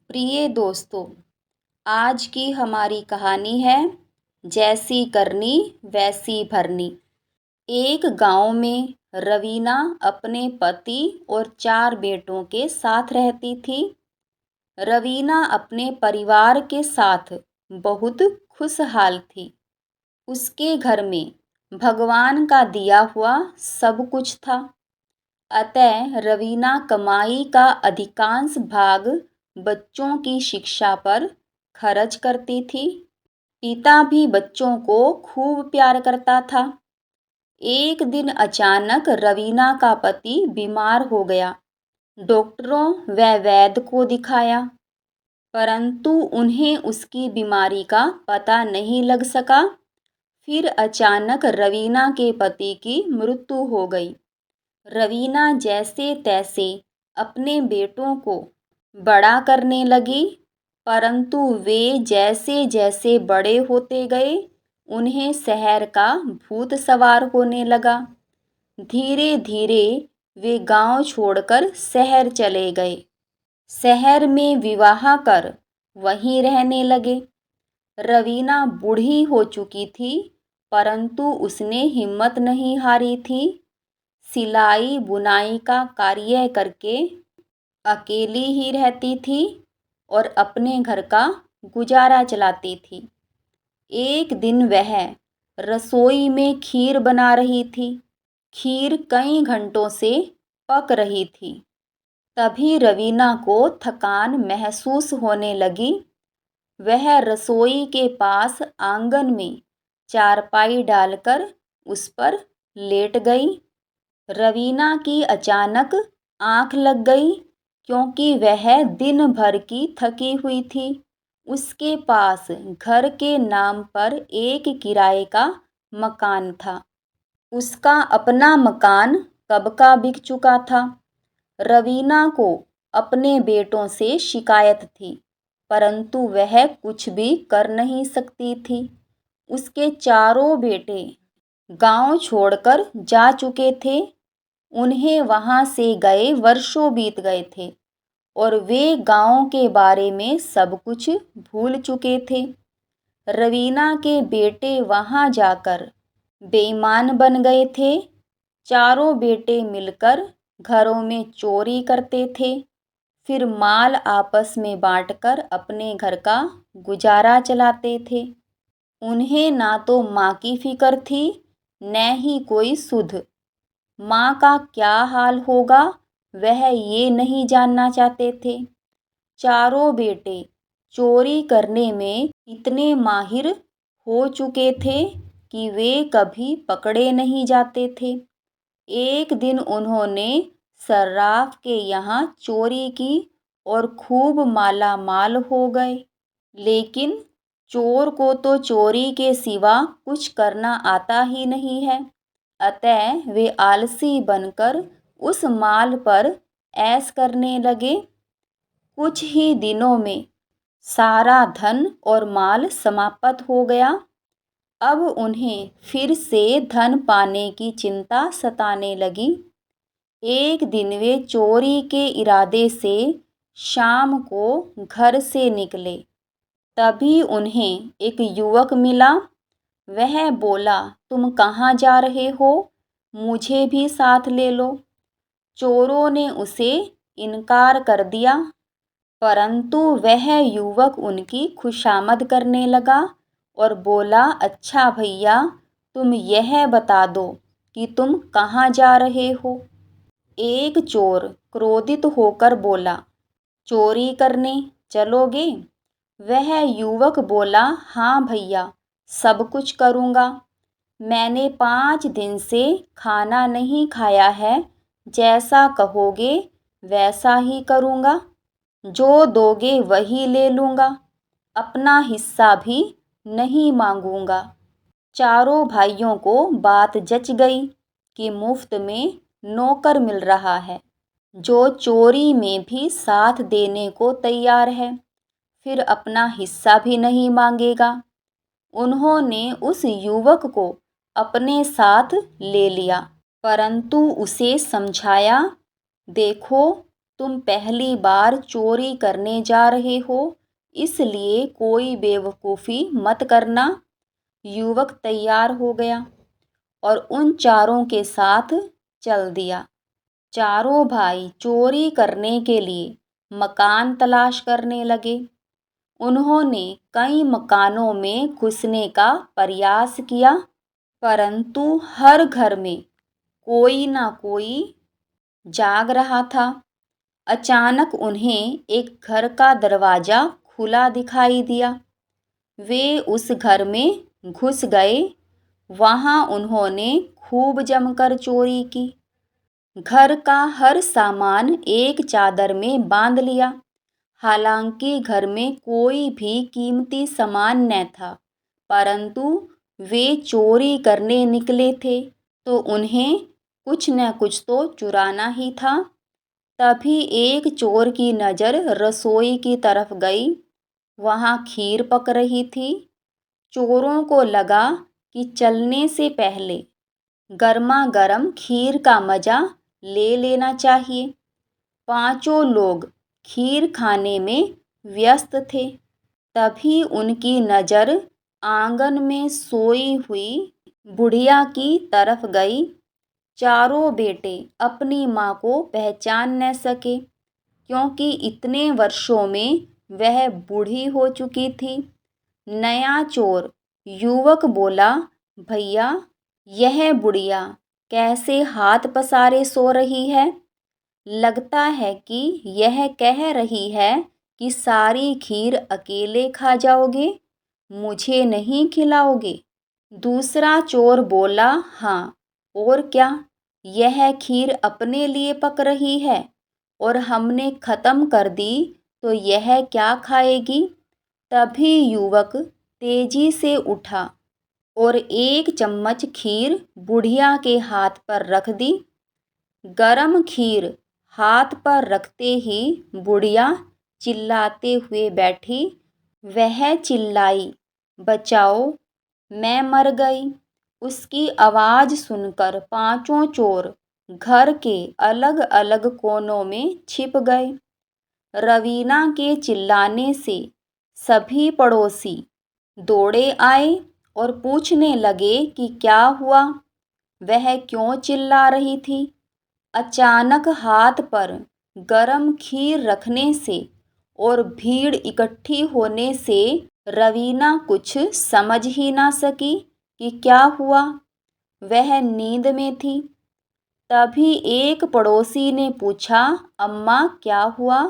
प्रिय दोस्तों, आज की हमारी कहानी है जैसी करनी वैसी भरनी। एक गांव में रवीना अपने पति और 4 बेटों के साथ रहती थी। रवीना अपने परिवार के साथ बहुत खुशहाल थी। उसके घर में भगवान का दिया हुआ सब कुछ था। अतः रवीना कमाई का अधिकांश भाग बच्चों की शिक्षा पर खर्च करती थी। पिता भी बच्चों को खूब प्यार करता था। एक दिन अचानक रवीना का पति बीमार हो गया। डॉक्टरों व वैद्य को दिखाया, परंतु उन्हें उसकी बीमारी का पता नहीं लग सका। फिर अचानक रवीना के पति की मृत्यु हो गई। रवीना जैसे तैसे अपने बेटों को बड़ा करने लगी, परंतु वे जैसे जैसे बड़े होते गए उन्हें शहर का भूत सवार होने लगा। धीरे धीरे वे गांव छोड़कर शहर चले गए। शहर में विवाह कर वहीं रहने लगे। रवीना बूढ़ी हो चुकी थी, परंतु उसने हिम्मत नहीं हारी थी। सिलाई बुनाई का कार्य करके अकेली ही रहती थी और अपने घर का गुजारा चलाती थी। एक दिन वह रसोई में खीर बना रही थी। खीर कई घंटों से पक रही थी। तभी रवीना को थकान महसूस होने लगी। वह रसोई के पास आंगन में चारपाई डालकर उस पर लेट गई। रवीना की अचानक आंख लग गई, क्योंकि वह दिन भर की थकी हुई थी। उसके पास घर के नाम पर एक किराए का मकान था। उसका अपना मकान कब का बिक चुका था। रवीना को अपने बेटों से शिकायत थी, परंतु वह कुछ भी कर नहीं सकती थी। उसके चारों बेटे गांव छोड़कर जा चुके थे। उन्हें वहां से गए वर्षों बीत गए थे और वे गांव के बारे में सब कुछ भूल चुके थे। रवीना के बेटे वहां जाकर बेईमान बन गए थे। चारों बेटे मिलकर घरों में चोरी करते थे, फिर माल आपस में बांटकर अपने घर का गुजारा चलाते थे। उन्हें ना तो माँ की फिक्र थी, न ही कोई सुध। माँ का क्या हाल होगा वह ये नहीं जानना चाहते थे। चारों बेटे चोरी करने में इतने माहिर हो चुके थे कि वे कभी पकड़े नहीं जाते थे। एक दिन उन्होंने सर्राफ के यहाँ चोरी की और खूब माला माल हो गए। लेकिन चोर को तो चोरी के सिवा कुछ करना आता ही नहीं है। अतः वे आलसी बनकर उस माल पर ऐश करने लगे। कुछ ही दिनों में सारा धन और माल समाप्त हो गया। अब उन्हें फिर से धन पाने की चिंता सताने लगी। एक दिन वे चोरी के इरादे से शाम को घर से निकले। तभी उन्हें एक युवक मिला। वह बोला, तुम कहाँ जा रहे हो? मुझे भी साथ ले लो। चोरों ने उसे इनकार कर दिया, परंतु वह युवक उनकी खुशामद करने लगा और बोला, अच्छा भैया, तुम यह बता दो कि तुम कहाँ जा रहे हो। एक चोर क्रोधित होकर बोला, चोरी करने चलोगे? वह युवक बोला, हाँ भैया, सब कुछ करूँगा। मैंने 5 दिन से खाना नहीं खाया है। जैसा कहोगे वैसा ही करूँगा। जो दोगे वही ले लूँगा। अपना हिस्सा भी नहीं मांगूँगा। चारों भाइयों को बात जच गई कि मुफ्त में नौकर मिल रहा है, जो चोरी में भी साथ देने को तैयार है, फिर अपना हिस्सा भी नहीं मांगेगा। उन्होंने उस युवक को अपने साथ ले लिया, परंतु उसे समझाया, देखो, तुम पहली बार चोरी करने जा रहे हो, इसलिए कोई बेवकूफ़ी मत करना। युवक तैयार हो गया और उन चारों के साथ चल दिया। चारों भाई चोरी करने के लिए मकान तलाश करने लगे। उन्होंने कई मकानों में घुसने का प्रयास किया, परंतु हर घर में कोई ना कोई जाग रहा था। अचानक उन्हें एक घर का दरवाज़ा खुला दिखाई दिया। वे उस घर में घुस गए। वहाँ उन्होंने खूब जमकर चोरी की। घर का हर सामान एक चादर में बांध लिया। हालांकि घर में कोई भी कीमती सामान न था, परंतु वे चोरी करने निकले थे, तो उन्हें कुछ न कुछ तो चुराना ही था। तभी एक चोर की नज़र रसोई की तरफ गई। वहाँ खीर पक रही थी। चोरों को लगा कि चलने से पहले गर्मा गर्म खीर का मज़ा ले लेना चाहिए। पांचों लोग खीर खाने में व्यस्त थे। तभी उनकी नज़र आंगन में सोई हुई बुढ़िया की तरफ गई। चारों बेटे अपनी माँ को पहचान न सके, क्योंकि इतने वर्षों में वह बूढ़ी हो चुकी थी। नया चोर युवक बोला, भैया, यह बुढ़िया कैसे हाथ पसारे सो रही है? लगता है कि यह कह रही है कि सारी खीर अकेले खा जाओगे, मुझे नहीं खिलाओगे। दूसरा चोर बोला, हाँ, और क्या, यह खीर अपने लिए पक रही है और हमने ख़त्म कर दी तो यह क्या खाएगी। तभी युवक तेजी से उठा और एक चम्मच खीर बुढ़िया के हाथ पर रख दी। गरम खीर हाथ पर रखते ही बुढ़िया चिल्लाते हुए बैठी। वह चिल्लाई, बचाओ, मैं मर गई। उसकी आवाज़ सुनकर पांचों चोर घर के अलग अलग कोनों में छिप गए। रवीना के चिल्लाने से सभी पड़ोसी दौड़े आए और पूछने लगे कि क्या हुआ, वह क्यों चिल्ला रही थी। अचानक हाथ पर गरम खीर रखने से और भीड़ इकट्ठी होने से रवीना कुछ समझ ही ना सकी कि क्या हुआ। वह नींद में थी। तभी एक पड़ोसी ने पूछा, अम्मा, क्या हुआ?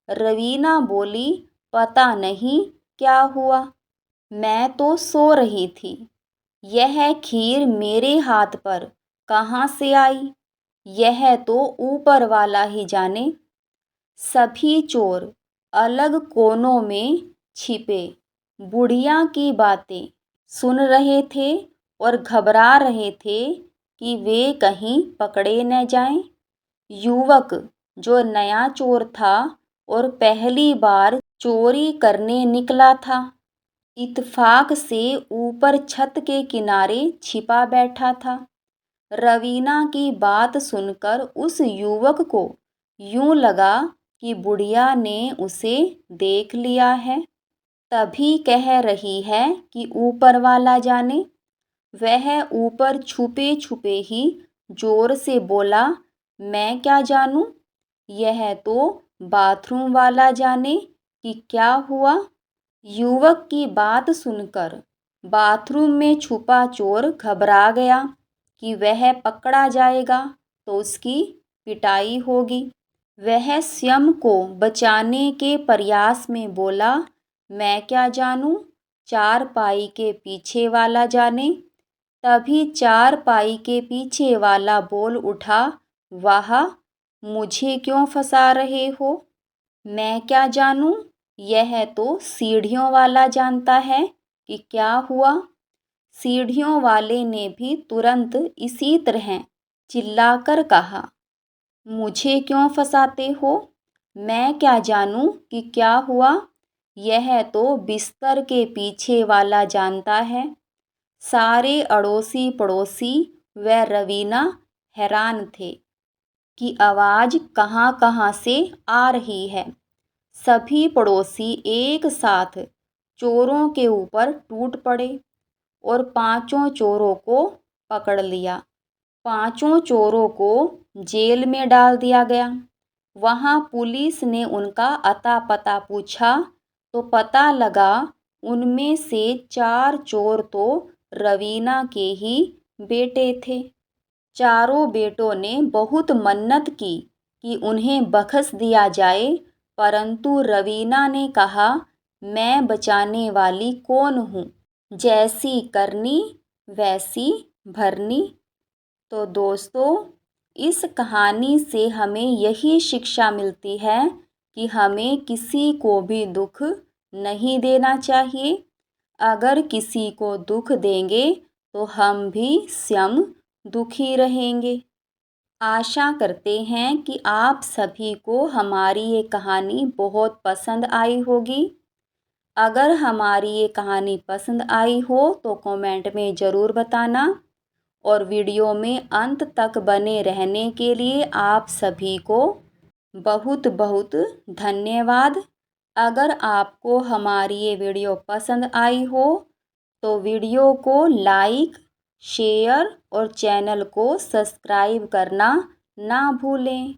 रवीना बोली, पता नहीं क्या हुआ, मैं तो सो रही थी। यह खीर मेरे हाथ पर कहाँ से आई, यह तो ऊपर वाला ही जाने। सभी चोर अलग कोनों में छिपे बुढ़िया की बातें सुन रहे थे और घबरा रहे थे कि वे कहीं पकड़े न जाएं। युवक, जो नया चोर था और पहली बार चोरी करने निकला था, इत्तेफाक से ऊपर छत के किनारे छिपा बैठा था। रवीना की बात सुनकर उस युवक को यूं लगा कि बुढ़िया ने उसे देख लिया है, तभी कह रही है कि ऊपर वाला जाने। वह ऊपर छुपे छुपे ही जोर से बोला, मैं क्या जानूं, यह तो बाथरूम वाला जाने कि क्या हुआ। युवक की बात सुनकर बाथरूम में छुपा चोर घबरा गया कि वह पकड़ा जाएगा तो उसकी पिटाई होगी। वह स्वयं को बचाने के प्रयास में बोला, मैं क्या जानूं, चारपाई के पीछे वाला जाने। तभी चारपाई के पीछे वाला बोल उठा, वाह, मुझे क्यों फंसा रहे हो, मैं क्या जानूं, यह तो सीढ़ियों वाला जानता है कि क्या हुआ। सीढ़ियों वाले ने भी तुरंत इसी तरह चिल्लाकर कहा, मुझे क्यों फंसाते हो, मैं क्या जानूं कि क्या हुआ, यह तो बिस्तर के पीछे वाला जानता है। सारे अड़ोसी पड़ोसी व रवीना हैरान थे। कि आवाज़ कहाँ-कहाँ से आ रही है। सभी पड़ोसी एक साथ चोरों के ऊपर टूट पड़े और पांचों चोरों को पकड़ लिया। पांचों चोरों को जेल में डाल दिया गया। वहां पुलिस ने उनका अता पता पूछा तो पता लगा उनमें से 4 चोर तो रवीना के ही बेटे थे। चारों बेटों ने बहुत मन्नत की कि उन्हें बख्श दिया जाए, परंतु रवीना ने कहा, मैं बचाने वाली कौन हूँ, जैसी करनी वैसी भरनी। तो दोस्तों, इस कहानी से हमें यही शिक्षा मिलती है कि हमें किसी को भी दुख नहीं देना चाहिए। अगर किसी को दुख देंगे तो हम भी स्वयं दुखी रहेंगे। आशा करते हैं कि आप सभी को हमारी ये कहानी बहुत पसंद आई होगी। अगर हमारी ये कहानी पसंद आई हो तो कमेंट में ज़रूर बताना और वीडियो में अंत तक बने रहने के लिए आप सभी को बहुत बहुत धन्यवाद। अगर आपको हमारी ये वीडियो पसंद आई हो तो वीडियो को लाइक, शेयर और चैनल को सब्सक्राइब करना ना भूलें।